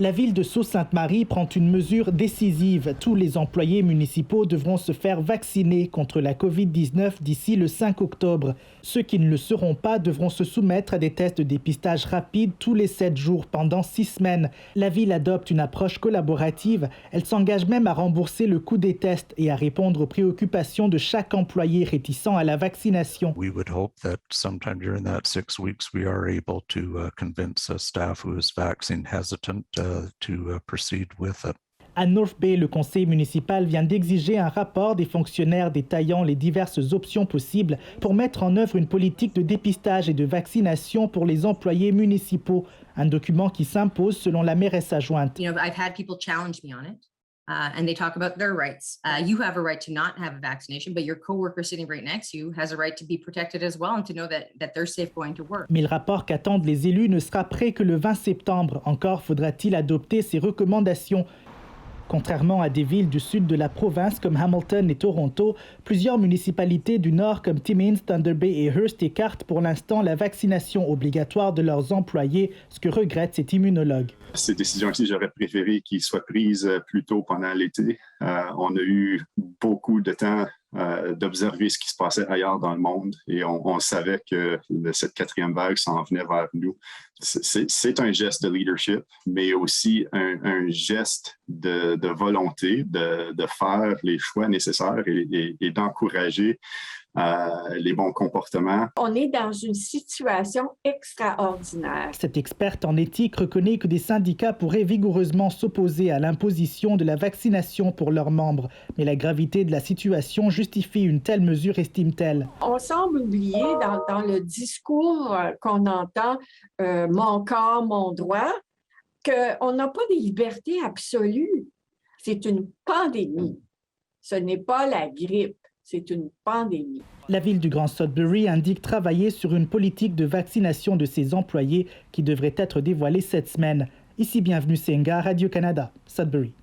La ville de Sault-Sainte-Marie prend une mesure décisive. Tous les employés municipaux devront se faire vacciner contre la COVID-19 d'ici le 5 octobre. Ceux qui ne le seront pas devront se soumettre à des tests de dépistage rapides tous les 7 jours pendant 6 semaines. La ville adopte une approche collaborative. Elle s'engage même à rembourser le coût des tests et à répondre aux préoccupations de chaque employé réticent à la vaccination. We would hope that sometime during that 6 weeks we are able to convince staff who is vaccine hesitant to proceed with it. À North Bay, le conseil municipal vient d'exiger un rapport des fonctionnaires détaillant les diverses options possibles pour mettre en œuvre une politique de dépistage et de vaccination pour les employés municipaux. Un document qui s'impose selon la mairesse adjointe. I've had people challenge me on it. And they talk about their rights. You have a right to not have a vaccination, but your coworker sitting right next to you has a right to be protected as well and to know that they're safe going to work. Mais le rapport qu'attendent les élus ne sera prêt que le 20 septembre. Encore faudra-t-il adopter ces recommandations. Contrairement à des villes du sud de la province comme Hamilton et Toronto, plusieurs municipalités du nord comme Timmins, Thunder Bay et Hearst écartent pour l'instant la vaccination obligatoire de leurs employés, ce que regrette cet immunologue. Ces décisions-ci, j'aurais préféré qu'ils soient prises plus tôt pendant l'été. On a eu beaucoup de temps d'observer ce qui se passait ailleurs dans le monde et on savait que cette 4e vague s'en venait vers nous. C'est un geste de leadership, mais aussi un geste de volonté de faire les choix nécessaires et d'encourager les bons comportements. On est dans une situation extraordinaire. Cette experte en éthique reconnaît que des syndicats pourraient vigoureusement s'opposer à l'imposition de la vaccination pour leurs membres. Mais la gravité de la situation justifie une telle mesure, estime-t-elle. On semble oublier dans le discours qu'on entend « mon corps, mon droit », qu'on n'a pas des libertés absolues. C'est une pandémie. Ce n'est pas la grippe. C'est une pandémie. La ville du Grand Sudbury indique travailler sur une politique de vaccination de ses employés qui devrait être dévoilée cette semaine. Ici, bienvenue Senga, Radio-Canada, Sudbury.